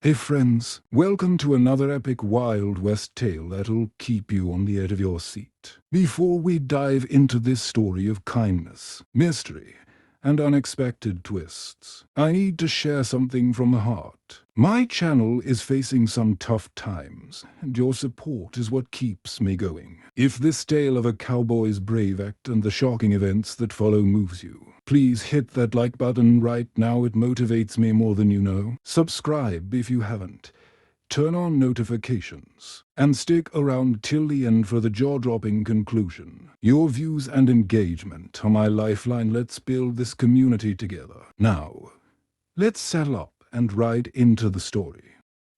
Hey friends, welcome to another epic Wild West tale that'll keep you on the edge of your seat. Before we dive into this story of kindness, mystery, and unexpected twists, I need to share something from the heart. My channel is facing some tough times, and your support is what keeps me going. If this tale of a cowboy's brave act and the shocking events that follow moves you, please hit that like button right now. It motivates me more than you know. Subscribe if you haven't. Turn on notifications, and stick around till the end for the jaw-dropping conclusion. Your views and engagement are my lifeline. Let's build this community together. Now, let's settle up and ride into the story.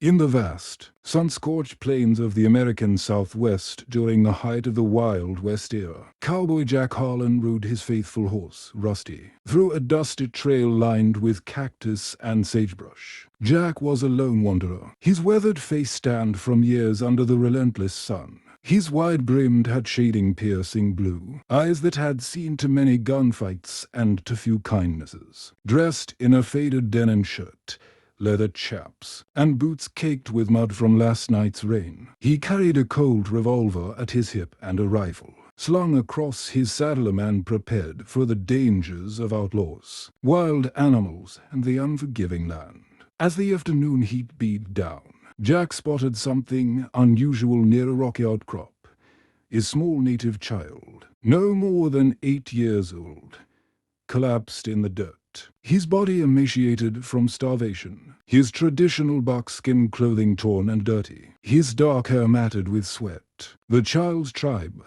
In the vast, sun-scorched plains of the American Southwest during the height of the Wild West era, Cowboy Jack Harlan rode his faithful horse, Rusty, through a dusty trail lined with cactus and sagebrush. Jack was a lone wanderer, his weathered face tanned from years under the relentless sun. His wide-brimmed hat shading piercing blue, eyes that had seen to many gunfights and to few kindnesses. Dressed in a faded denim shirt, leather chaps, and boots caked with mud from last night's rain, he carried a Colt revolver at his hip and a rifle slung across his saddle, a man prepared for the dangers of outlaws, wild animals, and the unforgiving land. As the afternoon heat beat down, Jack spotted something unusual near a rocky outcrop. A small native child, no more than 8 years old, collapsed in the dirt, his body emaciated from starvation, his traditional buckskin clothing torn and dirty, his dark hair matted with sweat. The child's tribe,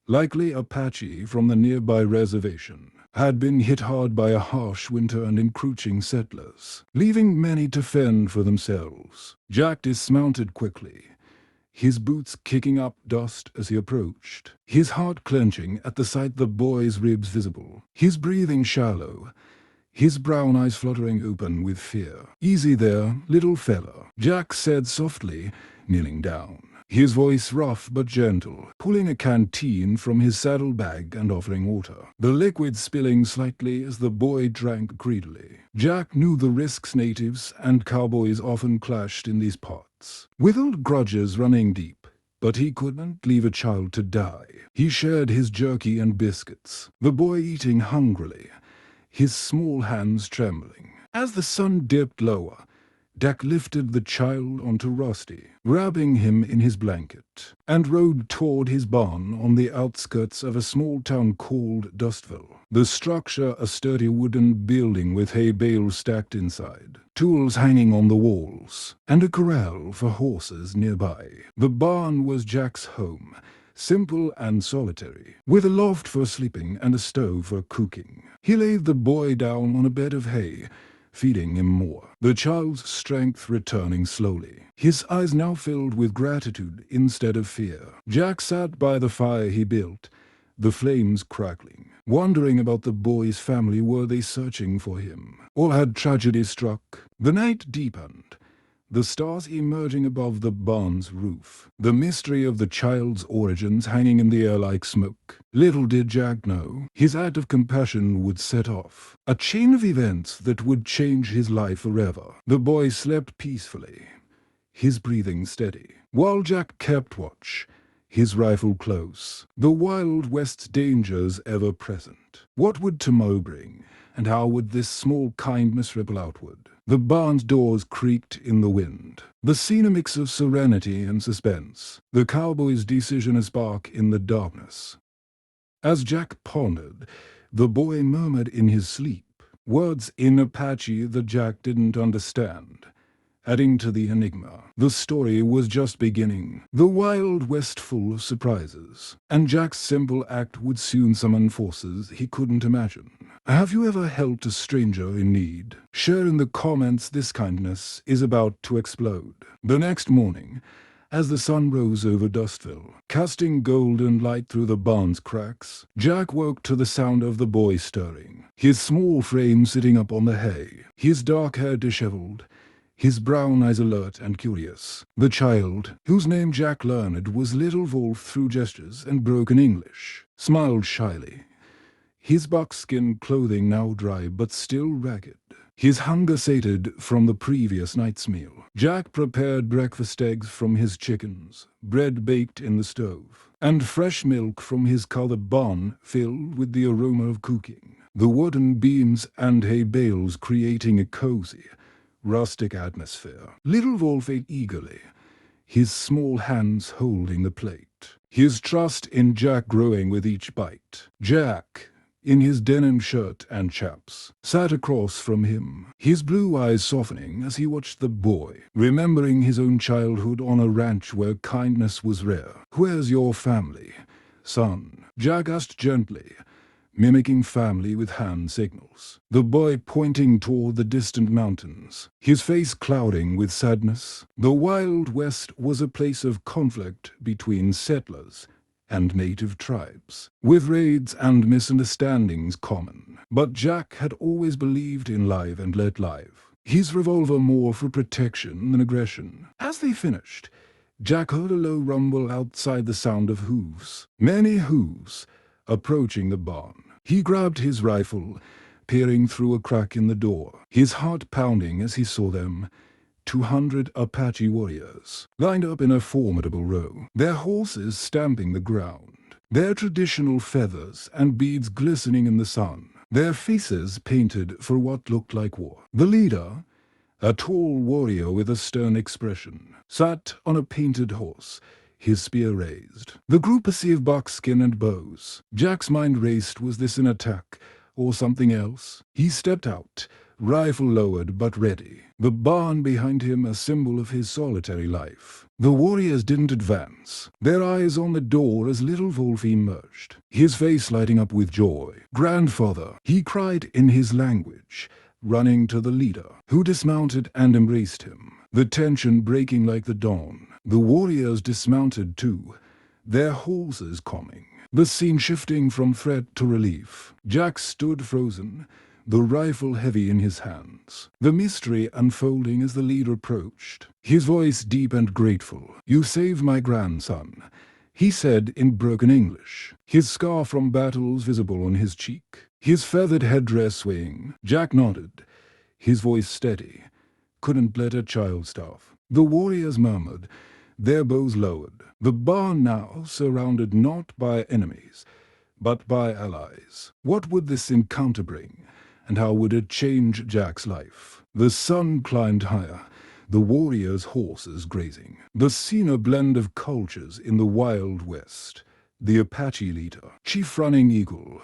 likely Apache from the nearby reservation, had been hit hard by a harsh winter and encroaching settlers, leaving many to fend for themselves. Jack dismounted quickly, his boots kicking up dust as he approached, his heart clenching at the sight, the boy's ribs visible, his breathing shallow, his brown eyes fluttering open with fear. "Easy there, little fella," Jack said softly, kneeling down, his voice rough but gentle, pulling a canteen from his saddlebag and offering water, the liquid spilling slightly as the boy drank greedily. Jack knew the risks natives and cowboys often clashed in these parts, with old grudges running deep. But he couldn't leave a child to die. He shared his jerky and biscuits, the boy eating hungrily, his small hands trembling. As the sun dipped lower, Jack lifted the child onto Rusty, wrapping him in his blanket, and rode toward his barn on the outskirts of a small town called Dustville. The structure, a sturdy wooden building with hay bales stacked inside, tools hanging on the walls, and a corral for horses nearby. The barn was Jack's home, simple and solitary, with a loft for sleeping and a stove for cooking. He laid the boy down on a bed of hay, feeding him more, the child's strength returning slowly, his eyes now filled with gratitude instead of fear. Jack sat by the fire he built, the flames crackling, wondering about the boy's family. Were they searching for him, or had tragedy struck? The night deepened, the stars emerging above the barn's roof, the mystery of the child's origins hanging in the air like smoke. Little did Jack know, his act of compassion would set off a chain of events that would change his life forever. The boy slept peacefully, his breathing steady, while Jack kept watch, his rifle close, the Wild West's dangers ever present. What would tomorrow bring, and how would this small kindness ripple outward? The barn's doors creaked in the wind, the scene a mix of serenity and suspense, the cowboy's decision a spark in the darkness. As Jack pondered, the boy murmured in his sleep, words in Apache that Jack didn't understand, adding to the enigma. The story was just beginning, the Wild West full of surprises, and Jack's simple act would soon summon forces he couldn't imagine. Have you ever helped a stranger in need? Share in the comments. This kindness is about to explode. The next morning, as the sun rose over Dustville, casting golden light through the barn's cracks, Jack woke to the sound of the boy stirring, his small frame sitting up on the hay, his dark hair disheveled, his brown eyes alert and curious. The child, whose name Jack learned was Little Wolf through gestures and broken English, smiled shyly, his buckskin clothing now dry but still ragged, his hunger sated from the previous night's meal. Jack prepared breakfast eggs from his chickens, bread baked in the stove, and fresh milk from his covered barn filled with the aroma of cooking. The wooden beams and hay bales creating a cozy, rustic atmosphere. Little Wolf ate eagerly, his small hands holding the plate, his trust in Jack growing with each bite. Jack, in his denim shirt and chaps, sat across from him, his blue eyes softening as he watched the boy, remembering his own childhood on a ranch where kindness was rare. "Where's your family, son?" Jack asked gently, mimicking family with hand signals. The boy pointing toward the distant mountains, his face clouding with sadness. The Wild West was a place of conflict between settlers and native tribes, with raids and misunderstandings common. But Jack had always believed in live and let live, his revolver more for protection than aggression. As they finished, Jack heard a low rumble outside, the sound of hooves. Many hooves, approaching the barn. He grabbed his rifle, peering through a crack in the door, his heart pounding as he saw them. 200 Apache warriors, lined up in a formidable row, their horses stamping the ground, their traditional feathers and beads glistening in the sun, their faces painted for what looked like war. The leader, a tall warrior with a stern expression, sat on a painted horse, his spear raised. The group perceived buckskin and bows. Jack's mind raced. Was this an attack or something else? He stepped out, rifle lowered but ready, the barn behind him a symbol of his solitary life. The warriors didn't advance, their eyes on the door as Little Wolf emerged, his face lighting up with joy. "Grandfather," he cried in his language, running to the leader, who dismounted and embraced him, the tension breaking like the dawn. The warriors dismounted too, their horses calming, the scene shifting from threat to relief. Jack stood frozen, the rifle heavy in his hands, the mystery unfolding as the leader approached, his voice deep and grateful. "You saved my grandson," he said in broken English, his scar from battles visible on his cheek, his feathered headdress swaying. Jack nodded, his voice steady. "Couldn't let a child starve." The warriors murmured, their bows lowered, the barn now surrounded not by enemies, but by allies. What would this encounter bring, and how would it change Jack's life? The sun climbed higher, the warriors' horses grazing. The scene a blend of cultures in the Wild West. The Apache leader, Chief Running Eagle,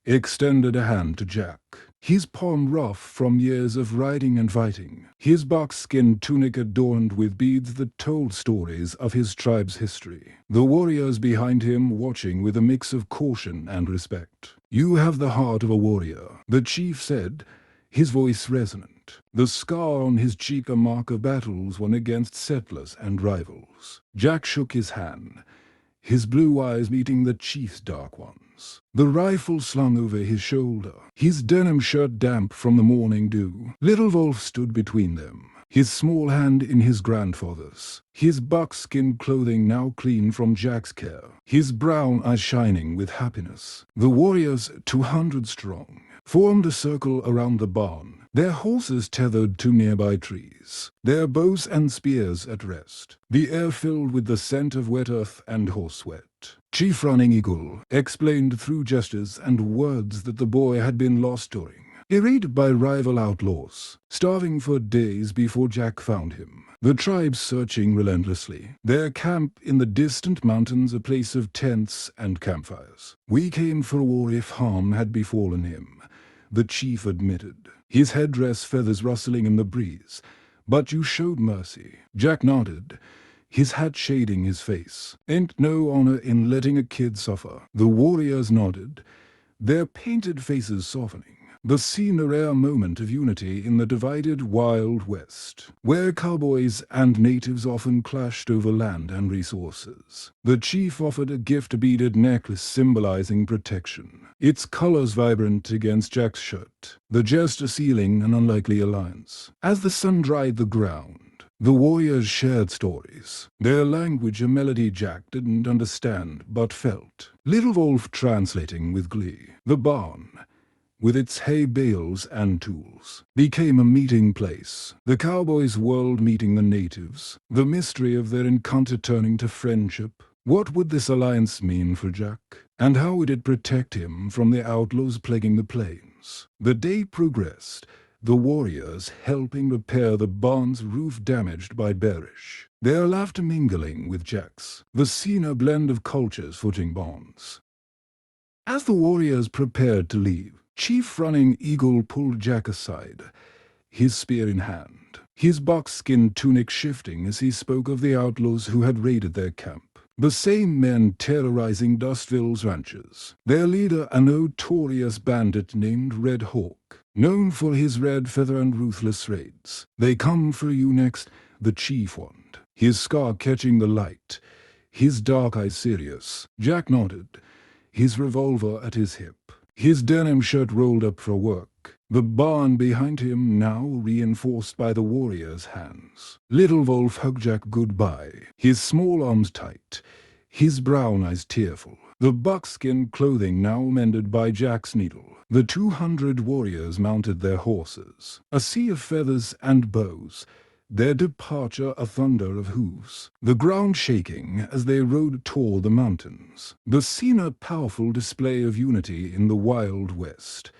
extended a hand to Jack, his palm rough from years of riding and fighting, his buckskin tunic adorned with beads that told stories of his tribe's history. The warriors behind him watching with a mix of caution and respect. "You have the heart of a warrior," the chief said, his voice resonant, the scar on his cheek a mark of battles won against settlers and rivals. Jack shook his hand, his blue eyes meeting the chief's dark ones, the rifle slung over his shoulder, his denim shirt damp from the morning dew. Little Wolf stood between them, his small hand in his grandfather's, his buckskin clothing now clean from Jack's care, his brown eyes shining with happiness. The warriors, 200 strong, formed a circle around the barn, their horses tethered to nearby trees, their bows and spears at rest, the air filled with the scent of wet earth and horse sweat. Chief Running Eagle explained through gestures and words that the boy had been lost during a raid by rival outlaws, starving for days before Jack found him. The tribe searching relentlessly, their camp in the distant mountains a place of tents and campfires. "We came for war if harm had befallen him," the chief admitted, his headdress feathers rustling in the breeze. "But you showed mercy." Jack nodded, his hat shading his face. "Ain't no honor in letting a kid suffer." The warriors nodded, their painted faces softening. The scene a rare moment of unity in the divided Wild West, where cowboys and natives often clashed over land and resources. The chief offered a gift-beaded necklace symbolizing protection, its colors vibrant against Jack's shirt, the gesture sealing an unlikely alliance. As the sun dried the ground, the warriors shared stories, their language a melody Jack didn't understand but felt, Little Wolf translating with glee. The barn, with its hay bales and tools, became a meeting place. The cowboys' world meeting the natives, the mystery of their encounter turning to friendship. What would this alliance mean for Jack? And how would it protect him from the outlaws plaguing the plains? The day progressed, the warriors helping repair the barn's roof damaged by Bearish, their laughter mingling with Jack's, the scene a blend of cultures footing bonds. As the warriors prepared to leave, Chief Running Eagle pulled Jack aside, his spear in hand, his buckskin tunic shifting as he spoke of the outlaws who had raided their camp. The same men terrorizing Dustville's ranches. Their leader, a notorious bandit named Red Hawk, known for his red feather and ruthless raids. "They come for you next," the chief warned, his scar catching the light, his dark eyes serious. Jack nodded, his revolver at his hip, his denim shirt rolled up for work. The barn behind him now reinforced by the warrior's hands. Little Wolf hugged Jack goodbye, his small arms tight, his brown eyes tearful. The buckskin clothing now mended by Jack's needle. The 200 warriors mounted their horses, a sea of feathers and bows, their departure a thunder of hooves, the ground shaking as they rode toward the mountains. The scene a powerful display of unity in the Wild West.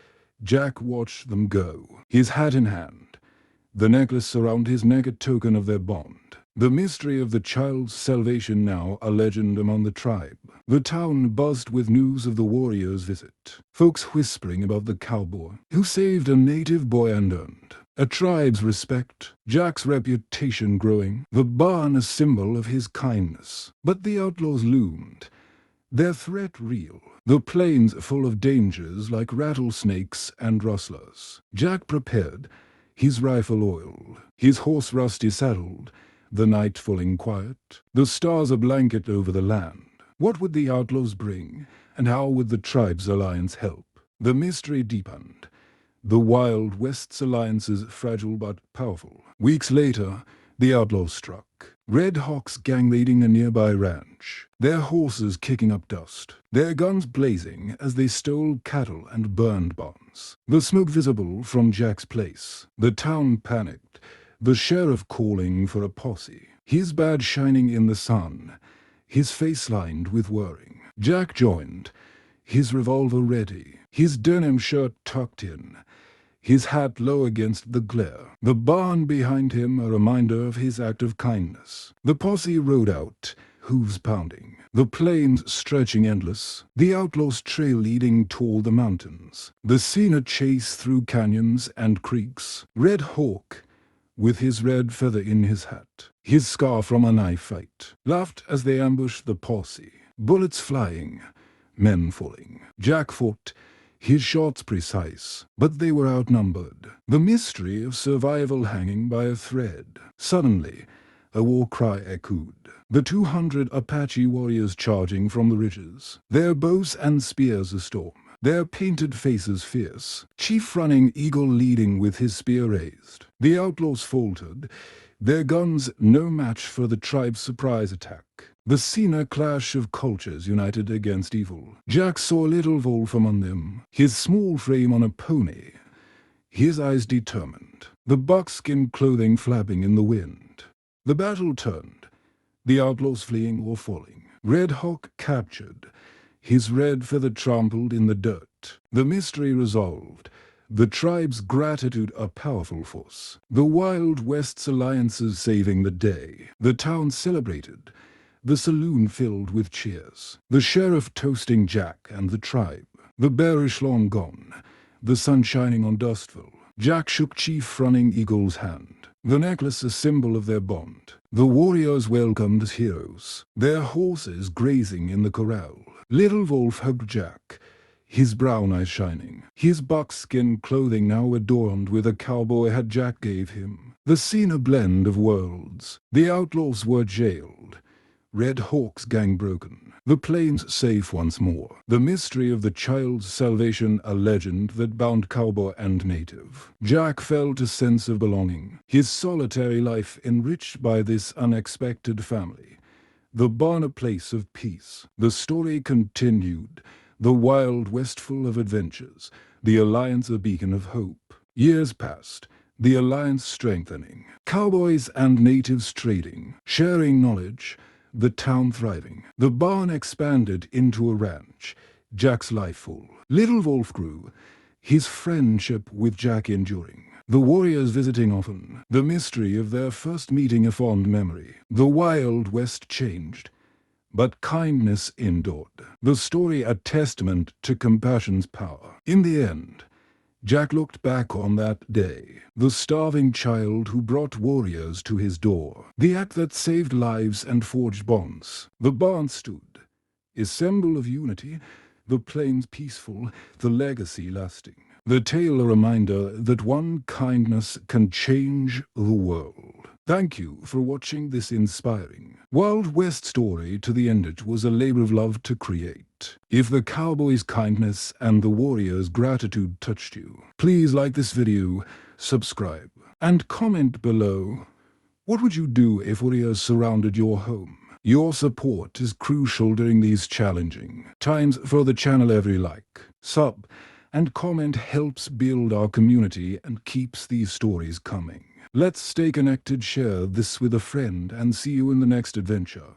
Jack watched them go, his hat in hand, the necklace around his neck a token of their bond. The mystery of the child's salvation now a legend among the tribe. The town buzzed with news of the warrior's visit. Folks whispering about the cowboy who saved a native boy and earned a tribe's respect, Jack's reputation growing, the barn a symbol of his kindness. But the outlaws loomed, their threat real, the plains full of dangers like rattlesnakes and rustlers. Jack prepared, his rifle oiled, his horse rusty saddled, the night falling quiet, the stars a blanket over the land. What would the outlaws bring, and how would the tribe's alliance help? The mystery deepened. The Wild West's alliances fragile but powerful. Weeks later, the outlaws struck. Red Hawk's gang raiding a nearby ranch, their horses kicking up dust, their guns blazing as they stole cattle and burned barns. The smoke visible from Jack's place. The town panicked, the sheriff calling for a posse, his badge shining in the sun, his face lined with worrying. Jack joined, his revolver ready, his denim shirt tucked in, his hat low against the glare. The barn behind him a reminder of his act of kindness. The posse rode out, hooves pounding, the plains stretching endless, the outlaws' trail leading toward the mountains. The scene a chase through canyons and creeks. Red Hawk, with his red feather in his hat, his scar from a knife fight, laughed as they ambushed the posse. Bullets flying, men falling. Jack fought, his shots precise, but they were outnumbered. The mystery of survival hanging by a thread. Suddenly, a war cry echoed. The 200 Apache warriors charging from the ridges, their bows and spears a storm, their painted faces fierce. Chief Running Eagle leading with his spear raised. The outlaws faltered, their guns no match for the tribe's surprise attack. The scene a clash of cultures united against evil. Jack saw Little Wolf among them, his small frame on a pony, his eyes determined, the buckskin clothing flapping in the wind. The battle turned, the outlaws fleeing or falling. Red Hawk captured, his red feather trampled in the dirt. The mystery resolved, the tribe's gratitude a powerful force. The Wild West's alliances saving the day. The town celebrated, the saloon filled with cheers. The sheriff toasting Jack and the tribe. The Bearish long gone, the sun shining on Dustville. Jack shook Chief Running Eagle's hand, the necklace a symbol of their bond. The warriors welcomed as heroes, their horses grazing in the corral. Little Wolf hugged Jack, his brown eyes shining, his buckskin clothing now adorned with a cowboy hat Jack gave him. The scene a blend of worlds. The outlaws were jailed, Red Hawk's gang broken, the plains safe once more. The mystery of the child's salvation a legend that bound cowboy and native. Jack felt a sense of belonging, his solitary life enriched by this unexpected family. The barn a place of peace. The story continued, the Wild West full of adventures, the Alliance a beacon of hope. Years passed, the Alliance strengthening, cowboys and natives trading, sharing knowledge, the town thriving. The barn expanded into a ranch, Jack's life full. Little Wolf grew, his friendship with Jack enduring. The warriors visiting often, the mystery of their first meeting a fond memory. The Wild West changed, but kindness endured. The story a testament to compassion's power. In the end, Jack looked back on that day, the starving child who brought warriors to his door, the act that saved lives and forged bonds. The barn stood, a symbol of unity, the plains peaceful, the legacy lasting. The tale a reminder that one kindness can change the world. Thank you for watching this inspiring Wild West story. To the end, it was a labor of love to create. If the cowboy's kindness and the warrior's gratitude touched you, please like this video, subscribe, and comment below. What would you do if warriors surrounded your home? Your support is crucial during these challenging times. For the channel, every like, sub, and comment helps build our community and keeps these stories coming. Let's stay connected, share this with a friend, and see you in the next adventure.